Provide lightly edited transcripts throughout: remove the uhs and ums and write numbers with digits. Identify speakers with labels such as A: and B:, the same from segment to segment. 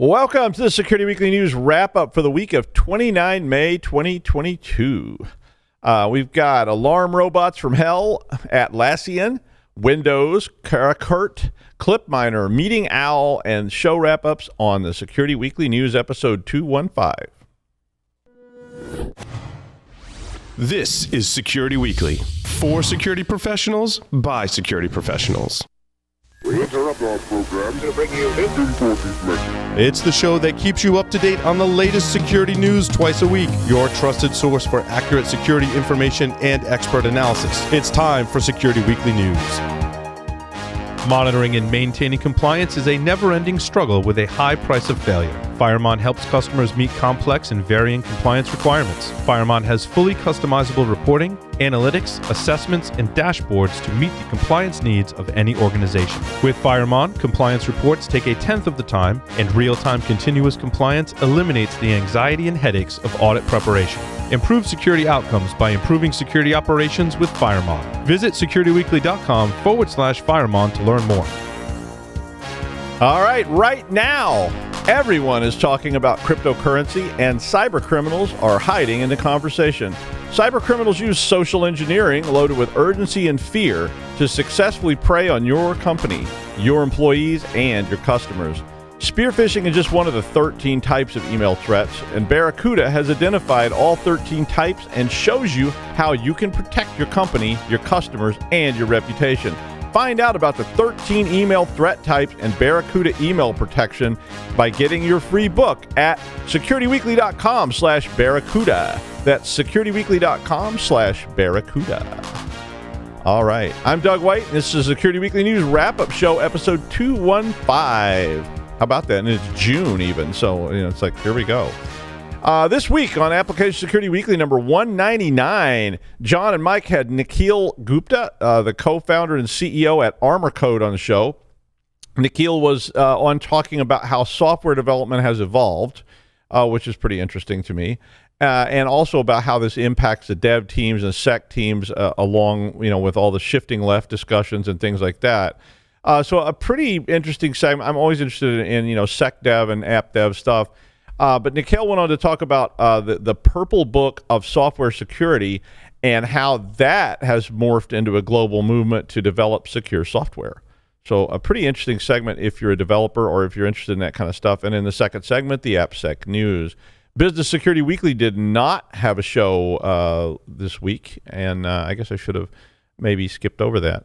A: Welcome to the Security Weekly News wrap-up for the week of 29 May 2022. We've got alarm robots from hell, Atlassian, Windows, Karakurt, Clipminer, Meeting Owl, and show wrap-ups on the Security Weekly News episode 215.
B: This is Security Weekly, for security professionals, by security professionals.
C: We interrupt our program to bring you this important message.
D: It's the show that keeps you up to date on the latest security news twice a week. Your trusted source for accurate security information and expert analysis. It's time for Security Weekly News. Monitoring and maintaining compliance is a never-ending struggle with a high price of failure. FIREMON helps customers meet complex and varying compliance requirements. FIREMON has fully customizable reporting, analytics, assessments, and dashboards to meet the compliance needs of any organization. With FIREMON, compliance reports take a tenth of the time, and real-time continuous compliance eliminates the anxiety and headaches of audit preparation. Improve security outcomes by improving security operations with FIREMON. Visit securityweekly.com/FIREMON to learn more.
A: All right now, everyone is talking about cryptocurrency, and cyber criminals are hiding in the conversation. Cyber criminals use social engineering loaded with urgency and fear to successfully prey on your company, your employees, and your customers. Spear phishing is just one of the 13 types of email threats, and Barracuda has identified all 13 types and shows you how you can protect your company, your customers, and your reputation. Find out about the 13 email threat types and Barracuda email protection by getting your free book at securityweekly.com/Barracuda. That's securityweekly.com/Barracuda. All right. I'm Doug White, and this is Security Weekly News Wrap-Up Show, episode 215. How about that? And it's June even, so it's like, here we go. This week on Application Security Weekly number 199, John and Mike had Nikhil Gupta, the co-founder and CEO at Armor Code, on the show. Nikhil was on talking about how software development has evolved, which is pretty interesting to me, and also about how this impacts the dev teams and sec teams along, with all the shifting left discussions and things like that. So a pretty interesting segment. I'm always interested in sec dev and app dev stuff. But Nikhil went on to talk about the purple book of software security and how that has morphed into a global movement to develop secure software. So a pretty interesting segment if you're a developer or if you're interested in that kind of stuff. And in the second segment, the AppSec news. Business Security Weekly did not have a show this week, and I guess I should have maybe skipped over that.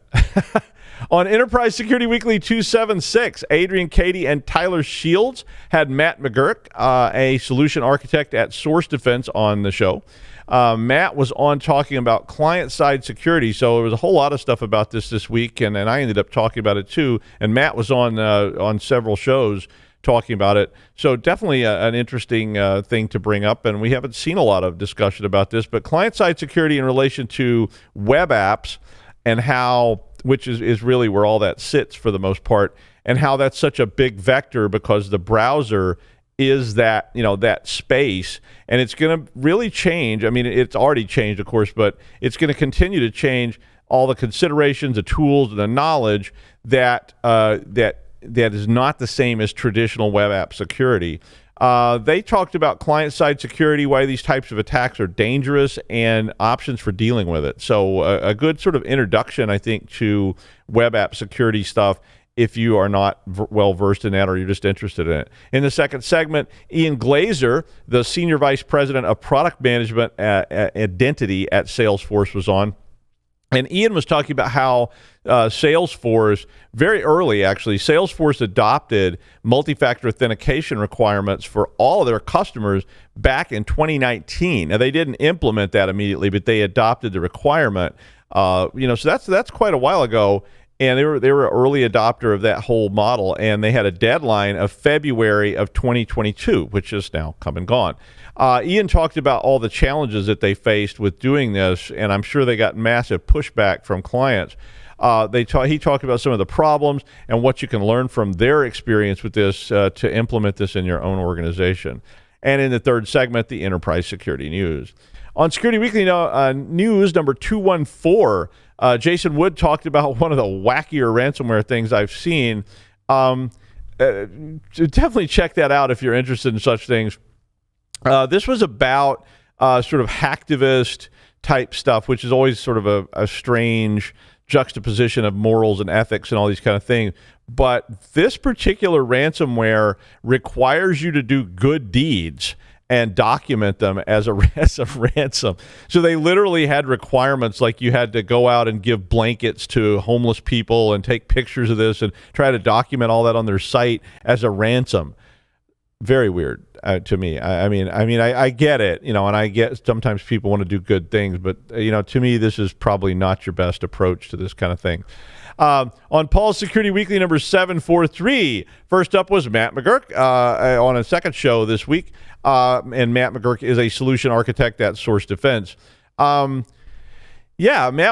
A: On Enterprise Security Weekly 276, Adrian Cady and Tyler Shields had Matt McGurk, a solution architect at Source Defense, on the show. Matt was on talking about client-side security, so there was a whole lot of stuff about this week, and I ended up talking about it too. And Matt was on several shows talking about it. So definitely an interesting thing to bring up, and we haven't seen a lot of discussion about this, but client-side security in relation to web apps and how, which is really where all that sits for the most part, and how that's such a big vector because the browser is that, that space, and it's going to really change. I mean, it's already changed, of course, but it's going to continue to change all the considerations, the tools, and the knowledge that is not the same as traditional web app security. They talked about client-side security, why these types of attacks are dangerous, and options for dealing with it. So a good sort of introduction, I think, to web app security stuff if you are not well-versed in that or you're just interested in it. In the second segment, Ian Glazer, the Senior Vice President of Product Management Identity at Salesforce, was on. And Ian was talking about how Salesforce, very early actually, Salesforce adopted multi-factor authentication requirements for all of their customers back in 2019. Now, they didn't implement that immediately, but they adopted the requirement. So that's quite a while ago, and they were an early adopter of that whole model, and they had a deadline of February of 2022, which is now come and gone. Ian talked about all the challenges that they faced with doing this, and I'm sure they got massive pushback from clients. He talked about some of the problems and what you can learn from their experience with this to implement this in your own organization. And in the third segment, the Enterprise Security News. On Security Weekly News number 214, Jason Wood talked about one of the wackier ransomware things I've seen. definitely check that out if you're interested in such things. This was about sort of hacktivist type stuff, which is always sort of a strange juxtaposition of morals and ethics and all these kind of things. But this particular ransomware requires you to do good deeds and document them as a ransom. So they literally had requirements, like you had to go out and give blankets to homeless people and take pictures of this and try to document all that on their site as a ransom. Very weird to me. I get it, and I get sometimes people want to do good things, but to me, this is probably not your best approach to this kind of thing. On Paul's Security Weekly number 743, first up was Matt McGurk on a second show this week. And Matt McGurk is a solution architect at Source Defense. Matt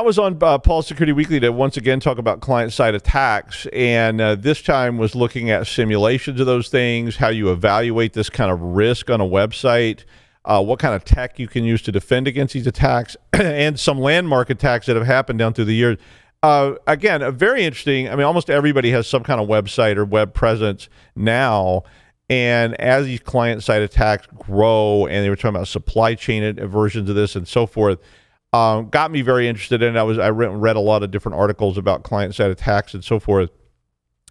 A: was on Paul's Security Weekly to once again talk about client-side attacks, and this time was looking at simulations of those things, how you evaluate this kind of risk on a website, what kind of tech you can use to defend against these attacks, and some landmark attacks that have happened down through the years. Again, very interesting. I mean, almost everybody has some kind of website or web presence now. And as these client-side attacks grow, and they were talking about supply chain versions of this and so forth, got me very interested in it. I read a lot of different articles about client-side attacks and so forth.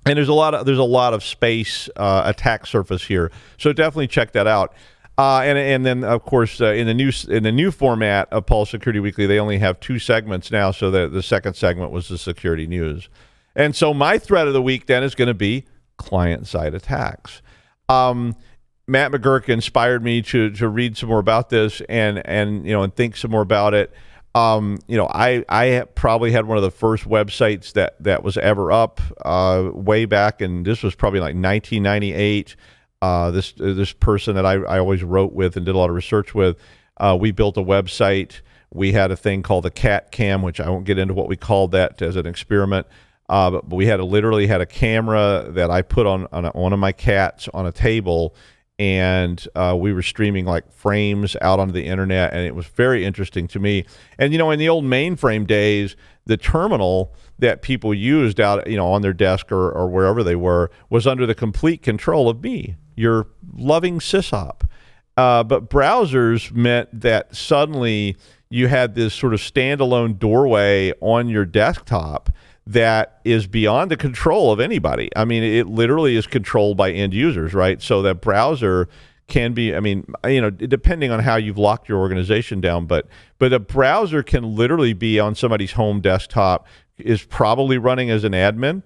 A: And there's a lot of space attack surface here, so definitely check that out. And then of course in the new format of Paul's Security Weekly, they only have 2 segments now. So the second segment was the security news, and so my thread of the week then is going to be client-side attacks. Matt McGurk inspired me to read some more about this and think some more about it. I probably had one of the first websites that was ever up way back, and this was probably like 1998. This person that I always wrote with and did a lot of research with, we built a website. We had a thing called the Cat Cam, which I won't get into what we called that as an experiment. But we literally had a camera that I put on one of my cats on a table, and we were streaming like frames out onto the internet, and it was very interesting to me. And in the old mainframe days, the terminal that people used out on their desk or wherever they were was under the complete control of me, your loving sysop. But browsers meant that suddenly you had this sort of standalone doorway on your desktop that is beyond the control of anybody. I mean, it literally is controlled by end users, right? So that browser can be, depending on how you've locked your organization down, but a browser can literally be on somebody's home desktop, is probably running as an admin,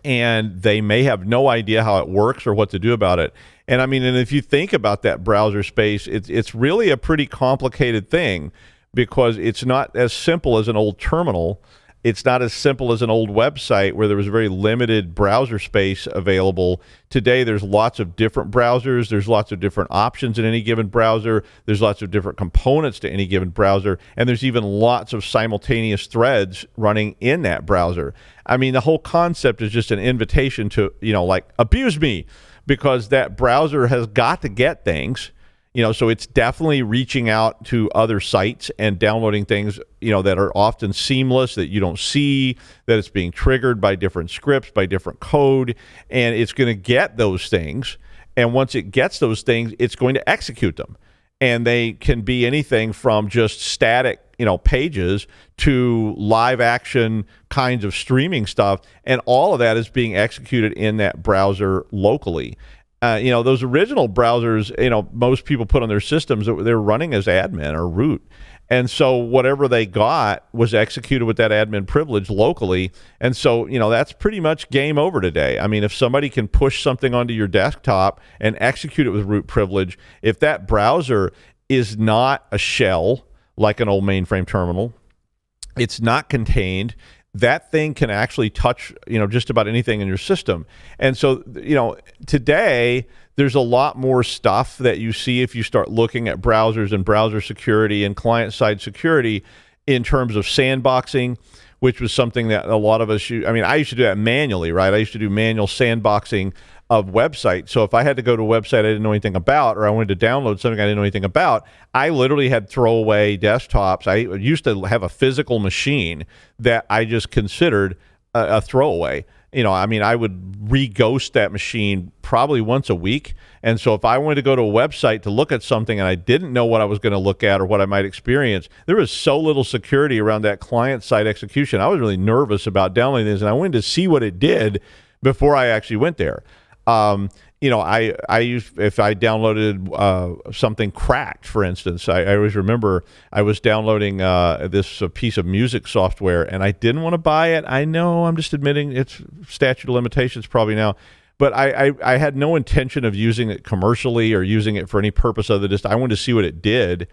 A: and they may have no idea how it works or what to do about it. And and if you think about that browser space, it's really a pretty complicated thing, because it's not as simple as an old terminal. It's not as simple as an old website where there was very limited browser space available. Today, there's lots of different browsers. There's lots of different options in any given browser. There's lots of different components to any given browser. And there's even lots of simultaneous threads running in that browser. The whole concept is just an invitation to, abuse me, because that browser has got to get things. So it's definitely reaching out to other sites and downloading things, that are often seamless, that you don't see, that it's being triggered by different scripts, by different code, and it's going to get those things. And once it gets those things, it's going to execute them. And they can be anything from just static, pages to live action kinds of streaming stuff. And all of that is being executed in that browser locally. Those original browsers, most people put on their systems, they're running as admin or root. And so whatever they got was executed with that admin privilege locally. And so, that's pretty much game over today. If somebody can push something onto your desktop and execute it with root privilege, if that browser is not a shell like an old mainframe terminal, it's not contained, that thing can actually touch, just about anything in your system. And so, today there's a lot more stuff that you see if you start looking at browsers and browser security and client-side security in terms of sandboxing, which was something that a lot of us I used to do that manually, right? I used to do manual sandboxing of websites. So if I had to go to a website I didn't know anything about, or I wanted to download something I didn't know anything about, I literally had throwaway desktops. I used to have a physical machine that I just considered a throwaway. I would re-ghost that machine probably once a week. And so if I wanted to go to a website to look at something and I didn't know what I was going to look at or what I might experience, there was so little security around that client-side execution. I was really nervous about downloading this, and I wanted to see what it did before I actually went there. I used, if I downloaded something cracked, for instance, I always remember I was downloading this piece of music software, and I didn't want to buy it. I know, I'm just admitting it's statute of limitations probably now, but I had no intention of using it commercially or using it for any purpose other than just I wanted to see what it did.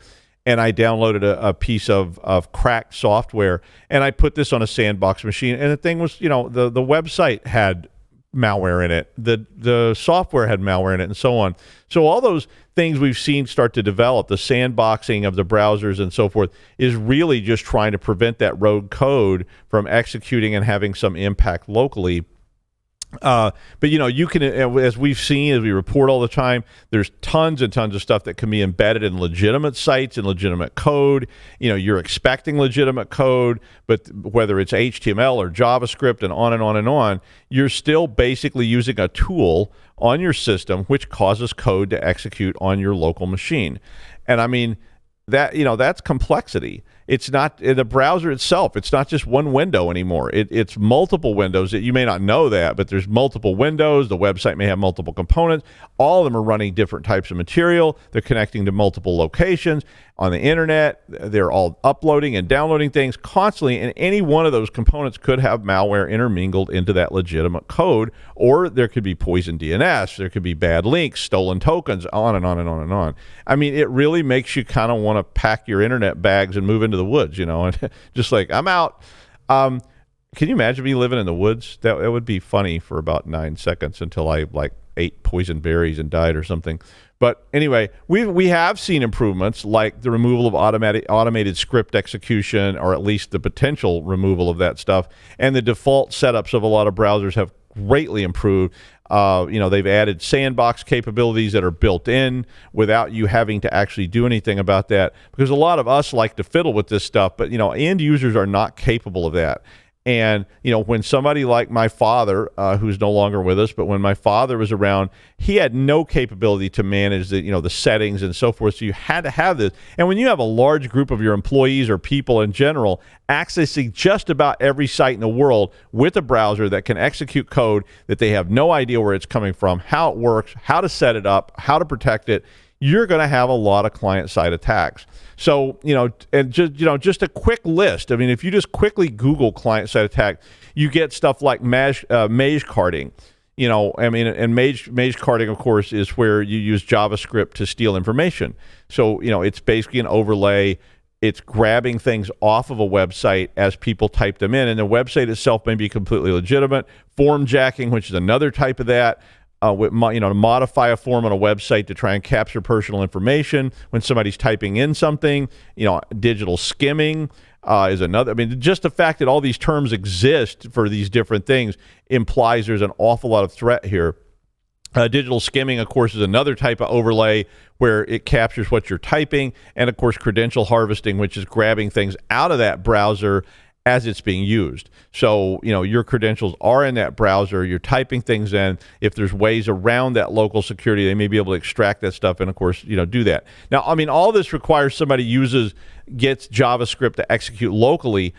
A: And I downloaded a piece of cracked software, and I put this on a sandbox machine, and the thing was, the website had malware in it, the software had malware in it, and so on. So all those things we've seen start to develop, the sandboxing of the browsers and so forth, is really just trying to prevent that rogue code from executing and having some impact locally. But you can, as we've seen, as we report all the time, there's tons and tons of stuff that can be embedded in legitimate sites and legitimate code. You're expecting legitimate code, but whether it's HTML or JavaScript and on and on and on, you're still basically using a tool on your system which causes code to execute on your local machine. And I mean, that's complexity. It's not in the browser itself. It's not just one window anymore. It's multiple windows. That you may not know that, but there's multiple windows. The website may have multiple components. All of them are running different types of material. They're connecting to multiple locations on the internet. They're all uploading and downloading things constantly, and any one of those components could have malware intermingled into that legitimate code, or there could be poison DNS. There could be bad links, stolen tokens, on and on and on and on. I mean, it really makes you kind of want to pack your internet bags and move into the woods, and just like, I'm out. Can you imagine me living in the woods? That would be funny for about 9 seconds until I ate poison berries and died or something. But anyway, we have seen improvements like the removal of automated script execution, or at least the potential removal of that stuff. And the default setups of a lot of browsers have greatly improved. They've added sandbox capabilities that are built in without you having to actually do anything about that, because a lot of us like to fiddle with this stuff, but end users are not capable of that. And when somebody like my father, who's no longer with us, but when my father was around, he had no capability to manage the settings and so forth. So you had to have this. And when you have a large group of your employees or people in general accessing just about every site in the world with a browser that can execute code that they have no idea where it's coming from, how it works, how to set it up, how to protect it, you're going to have a lot of client-side attacks. So, and just a quick list. I mean, if you just quickly Google client-side attack, you get stuff like mage carding. And mage carding, of course, is where you use JavaScript to steal information. So, it's basically an overlay. It's grabbing things off of a website as people type them in, and the website itself may be completely legitimate. Form jacking, which is another type of that. To modify a form on a website to try and capture personal information when somebody's typing in something. Digital skimming is another. I mean, just the fact that all these terms exist for these different things implies there's an awful lot of threat here. Digital skimming, of course, is another type of overlay where it captures what you're typing, and of course, credential harvesting, which is grabbing things out of that browser as it's being used. So, your credentials are in that browser, you're typing things in. If there's ways around that local security, they may be able to extract that stuff and, of course, do that. Now, I mean, all this requires somebody gets JavaScript to execute locally,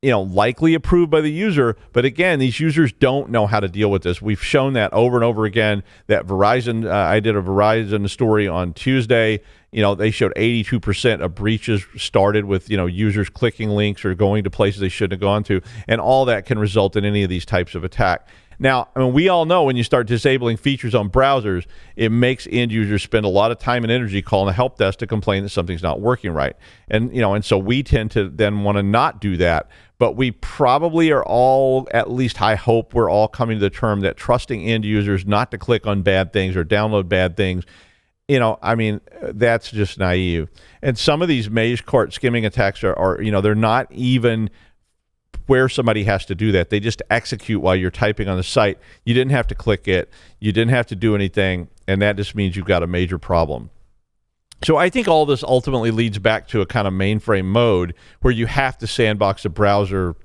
A: likely approved by the user. But again, these users don't know how to deal with this. We've shown that over and over again. That Verizon, I did a Verizon story on Tuesday. They showed 82% of breaches started with, users clicking links or going to places they shouldn't have gone to. And all that can result in any of these types of attack. Now, I mean, we all know when you start disabling features on browsers, it makes end users spend a lot of time and energy calling the help desk to complain that something's not working right. And, and so we tend to then want to not do that. But we probably are all, at least I hope we're all coming to the term that trusting end users not to click on bad things or download bad things, I mean, that's just naive. And some of these mage cart skimming attacks are they're not even where somebody has to do that. They just execute while you're typing on the site. You didn't have to click it. You didn't have to do anything. And that just means you've got a major problem. So I think all this ultimately leads back to a kind of mainframe mode where you have to sandbox the browser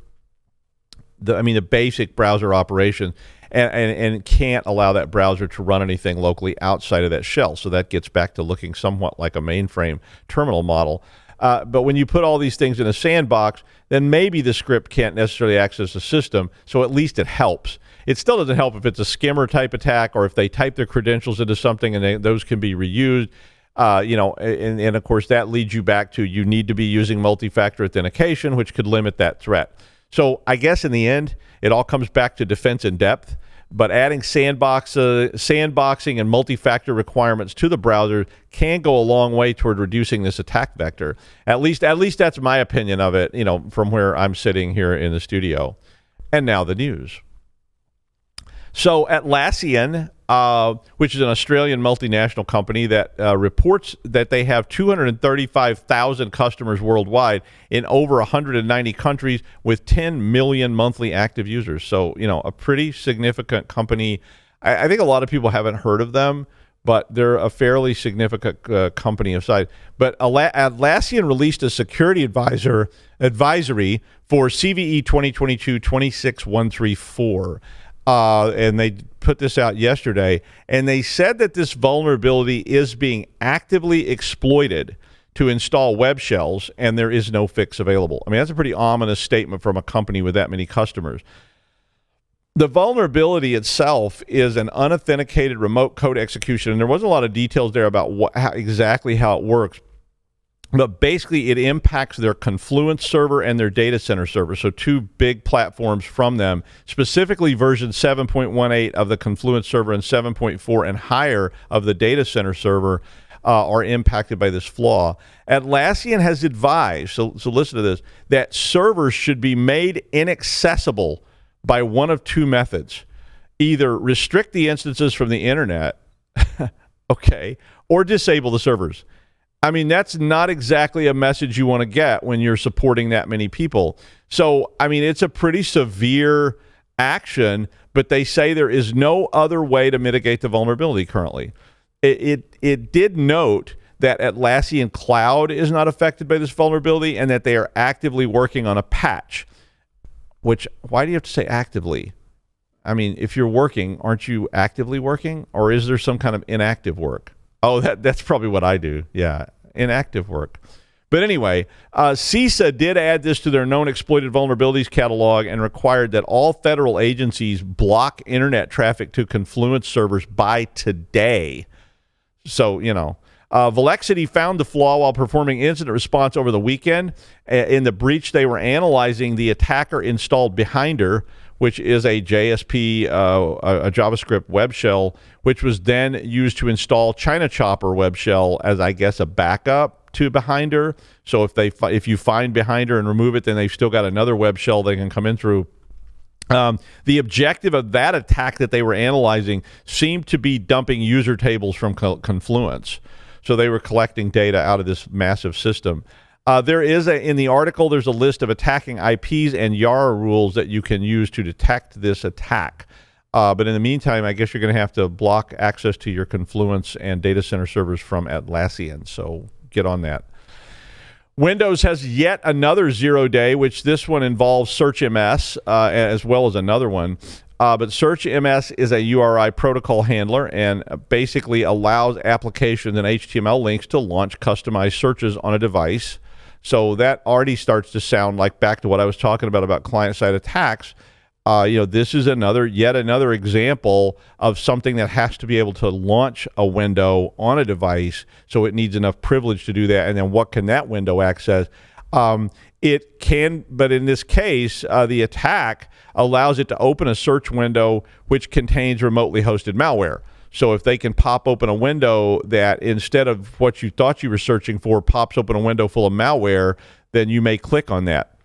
A: the basic browser operation, and can't allow that browser to run anything locally outside of that shell. So that gets back to looking somewhat like a mainframe terminal model. But when you put all these things in a sandbox, then maybe the script can't necessarily access the system, so at least it helps. It still doesn't help if it's a skimmer type attack or if they type their credentials into something and those can be reused. And of course, that leads you back to you need to be using multi-factor authentication, which could limit that threat. So I guess in the end, it all comes back to defense in depth. But adding sandboxing and multi-factor requirements to the browser can go a long way toward reducing this attack vector. At least that's my opinion of it, from where I'm sitting here in the studio. And now the news. So Atlassian, which is an Australian multinational company that reports that they have 235,000 customers worldwide in over 190 countries with 10 million monthly active users. So, a pretty significant company. I think a lot of people haven't heard of them, but they're a fairly significant company of size. But Atlassian released a security advisory for CVE 2022-26134. And they put this out yesterday, and they said that this vulnerability is being actively exploited to install web shells, and there is no fix available. I mean, that's a pretty ominous statement from a company with that many customers. The vulnerability itself is an unauthenticated remote code execution, and there wasn't a lot of details there about exactly how it works. But basically, it impacts their Confluence server and their data center server. So two big platforms from them, specifically version 7.18 of the Confluence server and 7.4 and higher of the data center server are impacted by this flaw. Atlassian has advised, so listen to this, that servers should be made inaccessible by one of two methods. Either restrict the instances from the internet, okay, or disable the servers. I mean, that's not exactly a message you want to get when you're supporting that many people. So, I mean, it's a pretty severe action, but they say there is no other way to mitigate the vulnerability currently. It did note that Atlassian Cloud is not affected by this vulnerability and that they are actively working on a patch. Which, why do you have to say actively? I mean, if you're working, aren't you actively working? Or is there some kind of inactive work? Oh, that's probably what I do. Yeah, inactive work. But anyway, CISA did add this to their known exploited vulnerabilities catalog and required that all federal agencies block internet traffic to Confluence servers by today. So, Velexity found the flaw while performing incident response over the weekend. In the breach, they were analyzing the attacker installed Behinder, which is a JSP, a JavaScript web shell, which was then used to install China Chopper web shell as, I guess, a backup to Behinder. So if you find Behinder and remove it, then they've still got another web shell they can come in through. The objective of that attack that they were analyzing seemed to be dumping user tables from Confluence. So they were collecting data out of this massive system. There is in the article, there's a list of attacking IPs and Yara rules that you can use to detect this attack. But in the meantime, I guess you're going to have to block access to your Confluence and data center servers from Atlassian. So get on that. Windows has yet another 0-day, which this one involves SearchMS as well as another one. But SearchMS is a URI protocol handler and basically allows applications and HTML links to launch customized searches on a device. So that already starts to sound like back to what I was talking about client-side attacks. This is yet another example of something that has to be able to launch a window on a device. So it needs enough privilege to do that. And then what can that window access? It can, but in this case, the attack allows it to open a search window which contains remotely hosted malware. So if they can pop open a window that instead of what you thought you were searching for pops open a window full of malware, then you may click on that.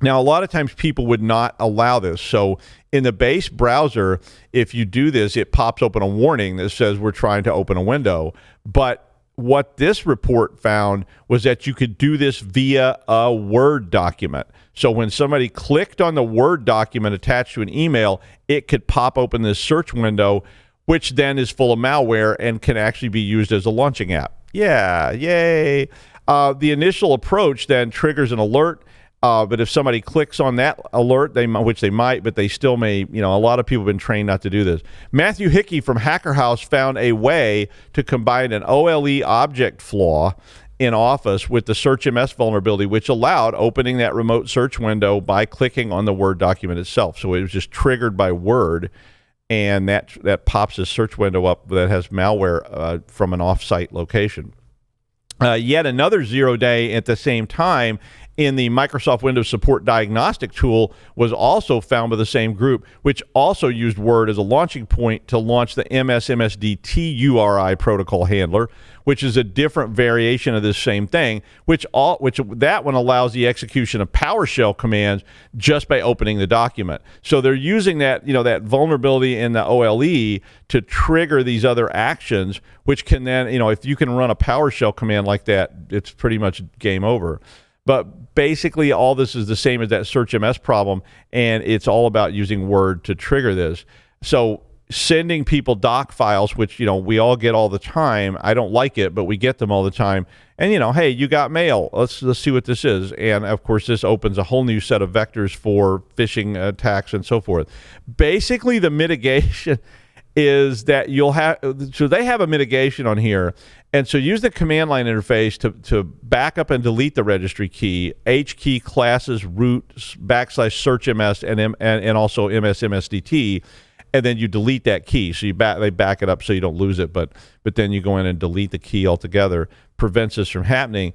A: Now, a lot of times people would not allow this. So in the base browser, if you do this, it pops open a warning that says we're trying to open a window. But what this report found was that you could do this via a Word document. So when somebody clicked on the Word document attached to an email, it could pop open this search window, which then is full of malware and can actually be used as a launching app. Yeah, yay. The initial approach then triggers an alert But if somebody clicks on that alert, which they might, but they still may, a lot of people have been trained not to do this. Matthew Hickey from Hacker House found a way to combine an OLE object flaw in Office with the Search MS vulnerability, which allowed opening that remote search window by clicking on the Word document itself. So it was just triggered by Word, and that pops a search window up that has malware from an off-site location. Yet another 0-day at the same time in the Microsoft Windows Support Diagnostic tool was also found by the same group, which also used Word as a launching point to launch the MS-MSD TURI protocol handler, which is a different variation of this same thing, which that one allows the execution of PowerShell commands just by opening the document. So they're using that, that vulnerability in the OLE to trigger these other actions, which can then, if you can run a PowerShell command like that, it's pretty much game over. But basically, all this is the same as that Search MS problem, and it's all about using Word to trigger this. So sending people doc files, which, we all get all the time. I don't like it, but we get them all the time. And, hey, you got mail. Let's see what this is. And, of course, this opens a whole new set of vectors for phishing attacks and so forth. Basically, the mitigation is that so they have a mitigation on here, and so use the command line interface to back up and delete the registry key, H key classes root /search ms and also MS-MSDT, and then you delete that key. So they back it up so you don't lose it, but then you go in and delete the key altogether. Prevents this from happening.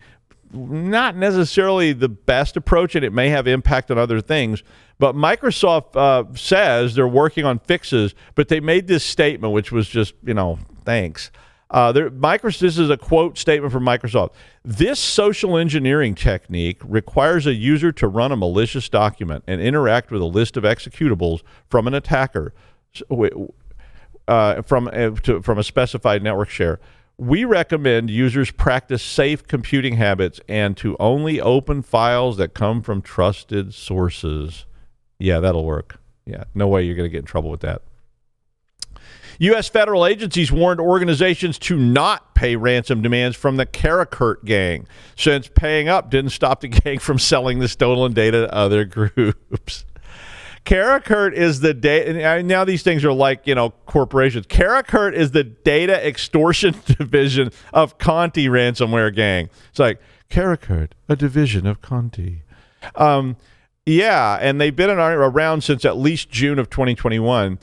A: Not necessarily the best approach, and it may have impact on other things. But Microsoft says they're working on fixes, but they made this statement, which was just, thanks. This is a quote statement from Microsoft. This social engineering technique requires a user to run a malicious document and interact with a list of executables from an attacker from a specified network share. We recommend users practice safe computing habits and to only open files that come from trusted sources. Yeah, that'll work. Yeah, no way you're going to get in trouble with that. U.S. federal agencies warned organizations to not pay ransom demands from the Karakurt gang, since paying up didn't stop the gang from selling the stolen data to other groups. Karakurt is the data. Now these things are like, corporations. Karakurt is the data extortion division of Conti ransomware gang. It's like, Karakurt, a division of Conti. Yeah, and they've been around since at least June of 2021.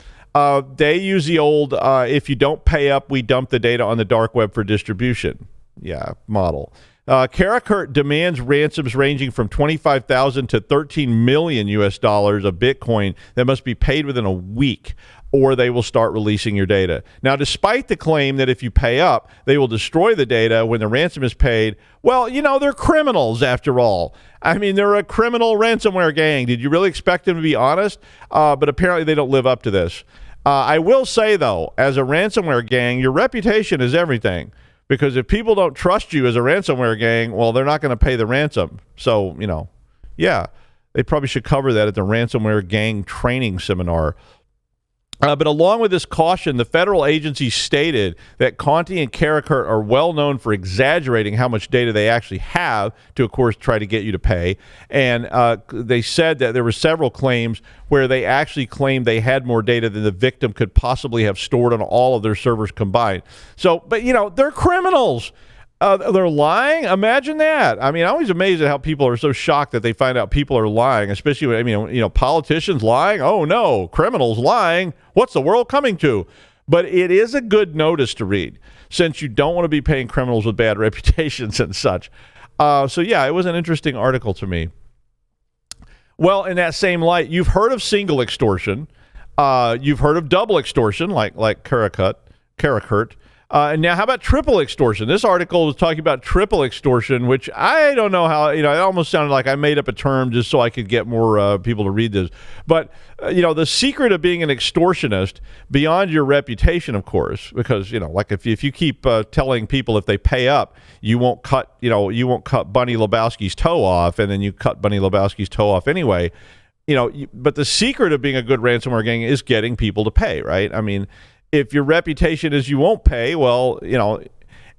A: They use the old, if you don't pay up, we dump the data on the dark web for distribution. Yeah, model. Karakurt demands ransoms ranging from $25,000 to $13 million of Bitcoin that must be paid within a week, or they will start releasing your data. Now, despite the claim that if you pay up, they will destroy the data when the ransom is paid, well, they're criminals after all. I mean, they're a criminal ransomware gang. Did you really expect them to be honest? But apparently they don't live up to this. I will say, though, as a ransomware gang, your reputation is everything. Because if people don't trust you as a ransomware gang, well, they're not going to pay the ransom. So, yeah, they probably should cover that at the ransomware gang training seminar. But along with this caution, the federal agency stated that Conti and Karakurt are well known for exaggerating how much data they actually have to, of course, try to get you to pay. And they said that there were several claims where they actually claimed they had more data than the victim could possibly have stored on all of their servers combined. So, but, they're criminals. They're lying. Imagine that. I mean, I'm always amazed at how people are so shocked that they find out people are lying, especially when, politicians lying. Oh no, criminals lying. What's the world coming to? But it is a good notice to read, since you don't want to be paying criminals with bad reputations and such. So yeah, it was an interesting article to me. Well, in that same light, you've heard of single extortion. You've heard of double extortion, like Karakurt. And now, how about triple extortion? This article was talking about triple extortion, which I don't know how, it almost sounded like I made up a term just so I could get more people to read this. But, the secret of being an extortionist, beyond your reputation, of course, because, like if you keep telling people if they pay up, you won't cut Bunny Lebowski's toe off, and then you cut Bunny Lebowski's toe off anyway. But the secret of being a good ransomware gang is getting people to pay, right? I mean, if your reputation is you won't pay, well,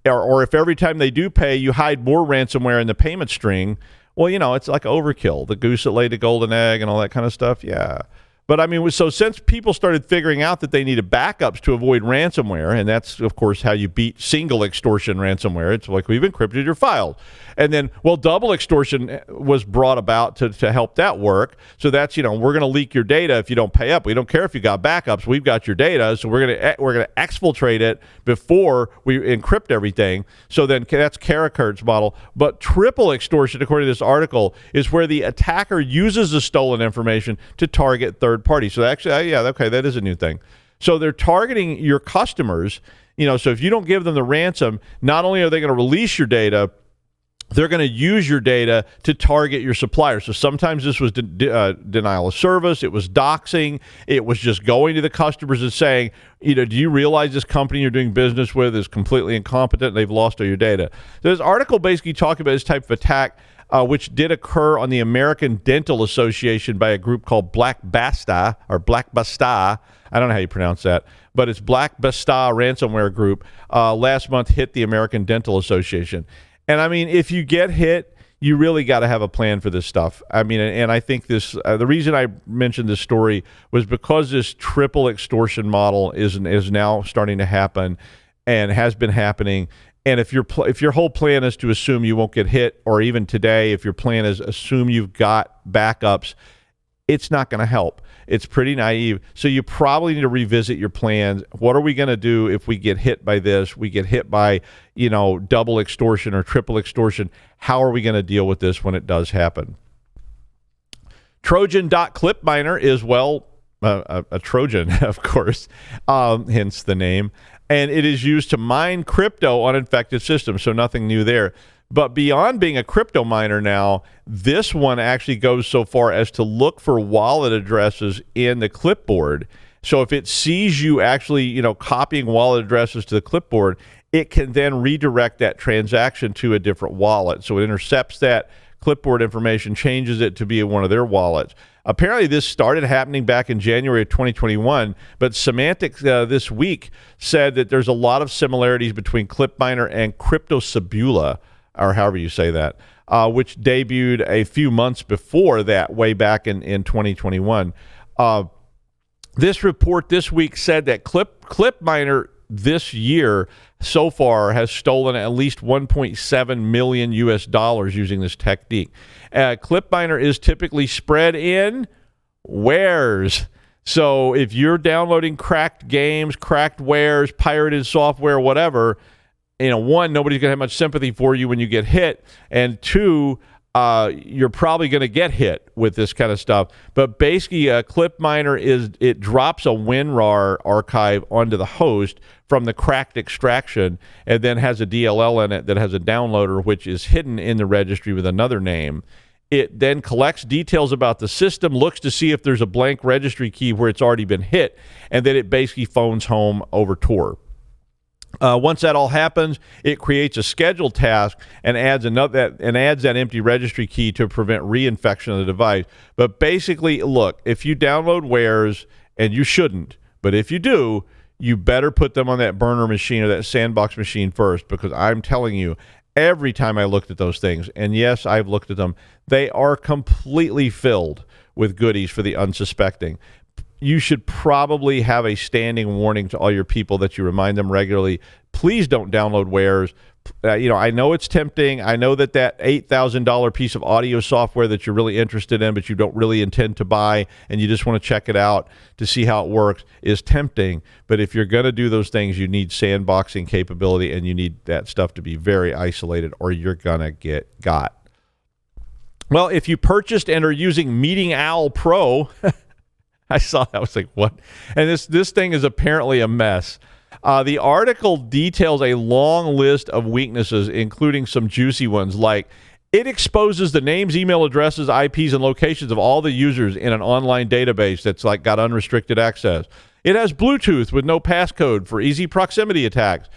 A: or if every time they do pay, you hide more ransomware in the payment string, Well, it's like overkill. The goose that laid the golden egg and all that kind of stuff. Yeah. But I mean, so since people started figuring out that they needed backups to avoid ransomware, and that's, of course, how you beat single extortion ransomware. It's like, we've encrypted your files. And then, double extortion was brought about to help that work. So that's, we're going to leak your data if you don't pay up. We don't care if you got backups. We've got your data. So we're going to exfiltrate it before we encrypt everything. So then that's Karakurt's model. But triple extortion, according to this article, is where the attacker uses the stolen information to target third parties. So actually, that is a new thing. So they're targeting your customers, so if you don't give them the ransom, not only are they going to release your data, they're going to use your data to target your suppliers. So sometimes this was denial of service. It was doxing. It was just going to the customers and saying, do you realize this company you're doing business with is completely incompetent and they've lost all your data? So this article basically talking about this type of attack, which did occur on the American Dental Association by a group called Black Basta. I don't know how you pronounce that, but it's Black Basta ransomware group. Last month hit the American Dental Association. And I mean, if you get hit, you really got to have a plan for this stuff. I mean, and I think this, the reason I mentioned this story was because this triple extortion model is now starting to happen and has been happening. And if your whole plan is to assume you won't get hit, or even today, if your plan is assume you've got backups, it's not going to help. It's pretty naive. So you probably need to revisit your plans. What are we going to do if we get hit by this? We get hit by, double extortion or triple extortion. How are we going to deal with this when it does happen? Trojan.Clipminer is, a Trojan, of course, hence the name. And it is used to mine crypto on infected systems, so nothing new there. But beyond being a crypto miner now, this one actually goes so far as to look for wallet addresses in the clipboard. So if it sees you actually, copying wallet addresses to the clipboard, it can then redirect that transaction to a different wallet. So it intercepts that clipboard information, changes it to be one of their wallets. Apparently, this started happening back in January of 2021, but Semantic this week said that there's a lot of similarities between Clipminer and Cryptosabula, or however you say that, which debuted a few months before that, way back in 2021. This report this week said that Clipminer this year so far has stolen at least 1.7 million US dollars using this technique. Clipminer is typically spread in wares. So if you're downloading cracked games, cracked wares, pirated software, whatever, one, nobody's going to have much sympathy for you when you get hit, and two, you're probably going to get hit with this kind of stuff. But basically, Clipminer it drops a WinRAR archive onto the host from the cracked extraction, and then has a DLL in it that has a downloader, which is hidden in the registry with another name. It then collects details about the system, looks to see if there's a blank registry key where it's already been hit, and then it basically phones home over Tor. Once that all happens, it creates a scheduled task and adds that empty registry key to prevent reinfection of the device. But basically, look, if you download wares, and you shouldn't, but if you do, you better put them on that burner machine or that sandbox machine first, because I'm telling you, every time I looked at those things, and yes, I've looked at them, they are completely filled with goodies for the unsuspecting. You should probably have a standing warning to all your people that you remind them regularly. Please don't download wares. I know it's tempting. I know that $8,000 piece of audio software that you're really interested in, but you don't really intend to buy, and you just want to check it out to see how it works, is tempting. But if you're going to do those things, you need sandboxing capability, and you need that stuff to be very isolated, or you're going to get got. Well, if you purchased and are using Meeting Owl Pro, I saw that. I was like, what? And this thing is apparently a mess. The article details a long list of weaknesses, including some juicy ones, like it exposes the names, email addresses, IPs, and locations of all the users in an online database that's like got unrestricted access. It has Bluetooth with no passcode for easy proximity attacks.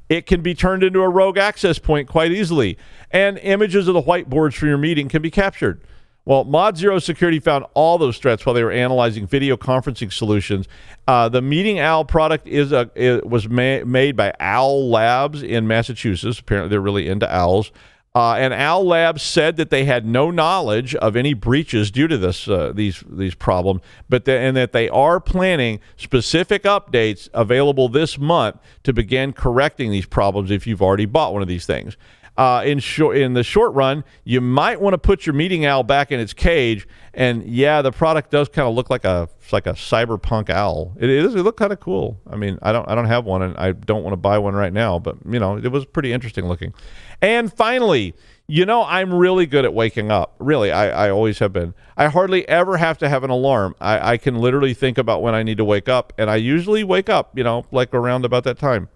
A: It can be turned into a rogue access point quite easily, and images of the whiteboards for your meeting can be captured. Well, Mod Zero Security found all those threats while they were analyzing video conferencing solutions. The Meeting Owl product was made by Owl Labs in Massachusetts. Apparently, they're really into owls. And Owl Labs said that they had no knowledge of any breaches due to this these problems, and that they are planning specific updates available this month to begin correcting these problems if you've already bought one of these things. In the short run, you might want to put your meeting owl back in its cage. And yeah, the product does kind of look like a cyberpunk owl. It looked kind of cool. I mean, I don't have one, and I don't want to buy one right now. But it was pretty interesting looking. And finally, I'm really good at waking up. Really, I always have been. I hardly ever have to have an alarm. I can literally think about when I need to wake up, and I usually wake up, like around about that time.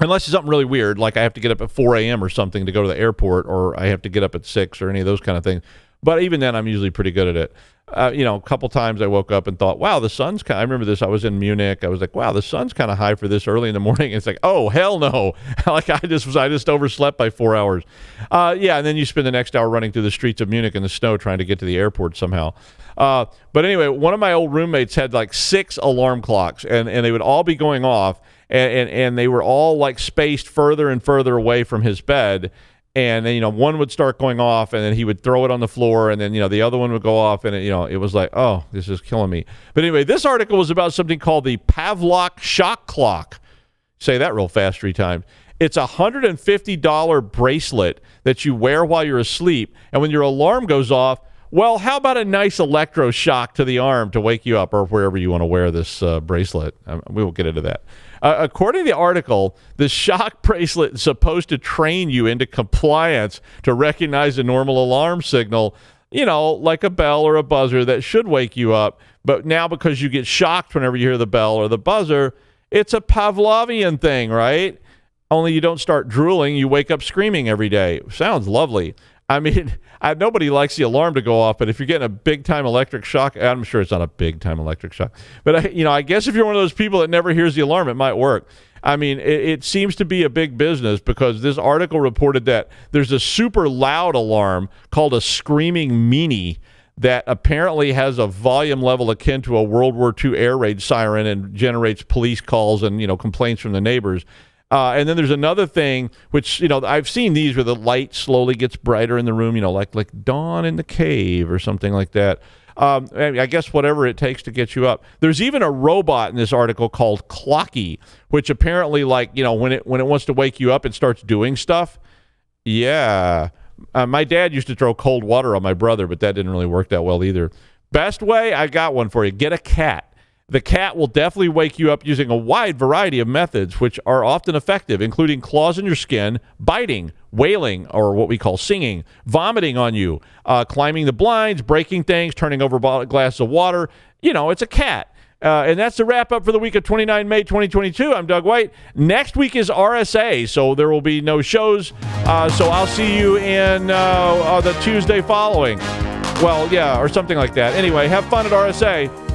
A: Unless it's something really weird, like I have to get up at 4 a.m. or something to go to the airport, or I have to get up at 6 or any of those kind of things. But even then, I'm usually pretty good at it. A couple times I woke up and thought, wow, the sun's I remember this. I was in Munich. I was like, wow, the sun's kind of high for this early in the morning. And it's like, oh, hell no. Like I just overslept by 4 hours. And then you spend the next hour running through the streets of Munich in the snow trying to get to the airport somehow. But anyway, one of my old roommates had like 6 alarm clocks, and they would all be going off. And they were all like spaced further and further away from his bed. And then, one would start going off, and then he would throw it on the floor, and then, the other one would go off, and it was like, oh, this is killing me. But anyway, this article was about something called the Pavlok shock clock. Say that real fast 3 times. It's a $150 bracelet that you wear while you're asleep. And when your alarm goes off, well, how about a nice electroshock to the arm to wake you up, or wherever you want to wear this bracelet? We will get into that. According to the article, the shock bracelet is supposed to train you into compliance to recognize a normal alarm signal, like a bell or a buzzer that should wake you up. But now because you get shocked whenever you hear the bell or the buzzer, it's a Pavlovian thing, right? Only you don't start drooling. You wake up screaming every day. Sounds lovely. I mean, nobody likes the alarm to go off, but if you're getting a big-time electric shock, I'm sure it's not a big-time electric shock. But, I guess if you're one of those people that never hears the alarm, it might work. I mean, it seems to be a big business, because this article reported that there's a super loud alarm called a screaming meanie that apparently has a volume level akin to a World War II air raid siren and generates police calls and, complaints from the neighbors. And then there's another thing, which, I've seen these where the light slowly gets brighter in the room, like Dawn in the Cave or something like that. I guess whatever it takes to get you up. There's even a robot in this article called Clocky, which apparently, when it wants to wake you up, it starts doing stuff. Yeah. My dad used to throw cold water on my brother, but that didn't really work that well either. Best way, I got one for you. Get a cat. The cat will definitely wake you up using a wide variety of methods, which are often effective, including claws in your skin, biting, wailing, or what we call singing, vomiting on you, climbing the blinds, breaking things, turning over glasses of water. It's a cat. And that's the wrap up for the week of 29 May 2022. I'm Doug White. Next week is RSA, so there will be no shows. So I'll see you in the Tuesday following. Well, yeah, or something like that. Anyway, have fun at RSA.